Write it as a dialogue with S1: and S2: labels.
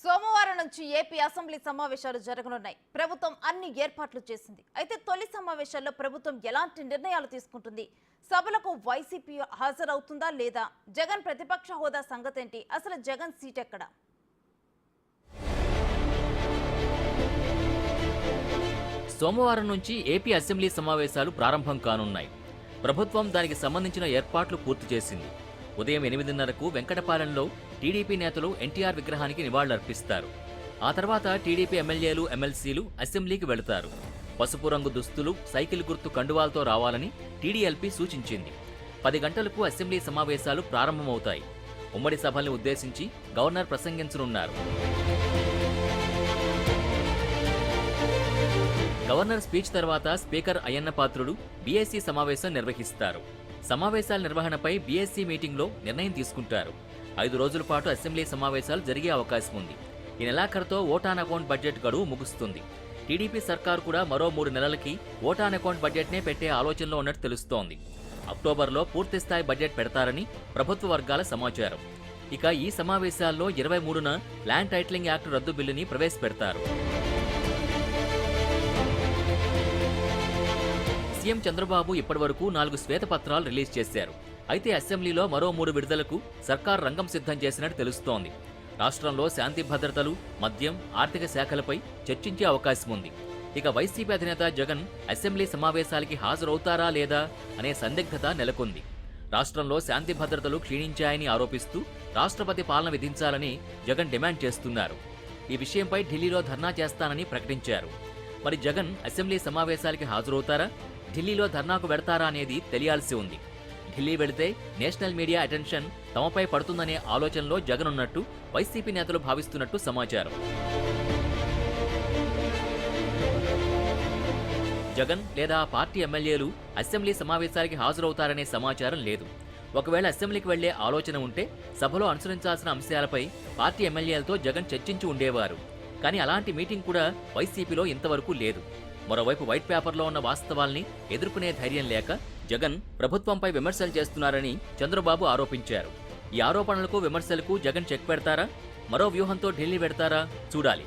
S1: సోమవారం నుంచి AP assembly సమావేశాలు జరగనున్నాయి. ప్రభుత్వం అన్ని ఏర్పాట్లు చేసింది. అయితే తొలి సమావేశాల్లో ప్రభుత్వం ఎలాంటి నిర్ణయాలు తీసుకుంటుంది? సభలకు వైసీపీ హాజరవుతుందా లేదా? జగన్ ప్రతిపక్ష హోదా సంగతేంటి? అసలు జగన్ సీట్ ఎక్కడ?
S2: సోమవారం నుంచి ఏపీ అసెంబ్లీ సమావేశాలు ప్రారంభం కానున్నాయి. ప్రభుత్వం దానికి సంబంధించిన ఏర్పాట్లు పూర్తి చేసింది. ఉదయం 8:30కు వెంకటపాలెంలో టీడీపీ నేతలు ఎన్టీఆర్ విగ్రహానికి నివాళులర్పిస్తారు. ఆ తర్వాత టీడీపీ ఎమ్మెల్యేలు, ఎమ్మెల్సీలు అసెంబ్లీకి వెళతారు. పసుపు రంగు దుస్తులు, సైకిల్ గుర్తు కండువాలతో రావాలని టీడీఎల్పీ సూచించింది. 10 గంటలకు అసెంబ్లీ సమావేశాలు ప్రారంభమవుతాయి. ఉమ్మడి సభల్ని ఉద్దేశించి గవర్నర్ ప్రసంగించనున్నారు. గవర్నర్ స్పీచ్ తర్వాత స్పీకర్ అయ్యన్న పాత్రుడు బీఎస్సీ సమావేశం నిర్వహిస్తారు. సమావేశాల నిర్వహణపై బీఎస్సీ మీటింగ్లో నిర్ణయం తీసుకుంటారు. 5 రోజుల పాటు అసెంబ్లీ సమావేశాలు జరిగే అవకాశం ఉంది. ఈ నెలాఖరుతో ఓటాన్ అకౌంట్ బడ్జెట్ గడువు ముగుస్తుంది. టీడీపీ సర్కారు కూడా మరో 3 నెలలకి ఓటాన్ అకౌంట్ బడ్జెట్నే పెట్టే ఆలోచనలో ఉన్నట్టు తెలుస్తోంది. అక్టోబర్లో పూర్తిస్థాయి బడ్జెట్ పెడతారని ప్రభుత్వ వర్గాల సమాచారం. ఇక ఈ సమావేశాల్లో 23న ల్యాండ్ టైటిలింగ్ యాక్ట్ రద్దు బిల్లుని ప్రవేశపెడతారు. సీఎం చంద్రబాబు ఇప్పటివరకు 4 శ్వేతపత్రాలు రిలీజ్ చేశారు. అయితే అసెంబ్లీలో మరో 3 విడుదలకు సర్కార్ రంగం సిద్ధం చేసినట్టు తెలుస్తోంది. రాష్ట్రంలో శాంతి భద్రతలు, మద్యం, ఆర్థిక శాఖలపై చర్చించే అవకాశం ఉంది. ఇక వైసీపీ అధినేత జగన్ అసెంబ్లీ సమావేశాలకి హాజరవుతారా లేదా అనే సందిగ్ధత నెలకొంది. రాష్ట్రంలో శాంతి భద్రతలు క్షీణించాయని ఆరోపిస్తూ రాష్ట్రపతి పాలన విధించాలని జగన్ డిమాండ్ చేస్తున్నారు. ఈ విషయంపై ఢిల్లీలో ధర్నా చేస్తానని ప్రకటించారు. మరి జగన్ అసెంబ్లీ సమావేశాలకి హాజరవుతారా, ఢిల్లీలో ధర్నాకు వెడతారా అనేది తెలియాల్సి ఉంది. ఢిల్లీ వెళితే నేషనల్ మీడియా అటెన్షన్ తమపై పడుతుందనే ఆలోచనలో జగన్ ఉన్నట్టు వైసీపీ నేతలు భావిస్తున్నట్టు సమాచారం. జగన్ లేదా పార్టీ ఎమ్మెల్యేలు అసెంబ్లీ సమావేశాలకి హాజరవుతారనే సమాచారం లేదు. ఒకవేళ అసెంబ్లీకి వెళ్లే ఆలోచన ఉంటే సభలో అనుసరించాల్సిన అంశాలపై పార్టీ ఎమ్మెల్యేలతో జగన్ చర్చించి ఉండేవారు. కానీ అలాంటి మీటింగ్ కూడా వైసీపీలో ఇంతవరకు లేదు. మరోవైపు వైట్ పేపర్లో ఉన్న వాస్తవాల్ని ఎదుర్కొనే ధైర్యం లేక జగన్ ప్రభుత్వంపై విమర్శలు చేస్తున్నారని చంద్రబాబు ఆరోపించారు. ఈ ఆరోపణలకు, విమర్శలకు జగన్ చెక్ పెడతారా? మరో వ్యూహంతో ఢిల్లీ వెడతారా? చూడాలి.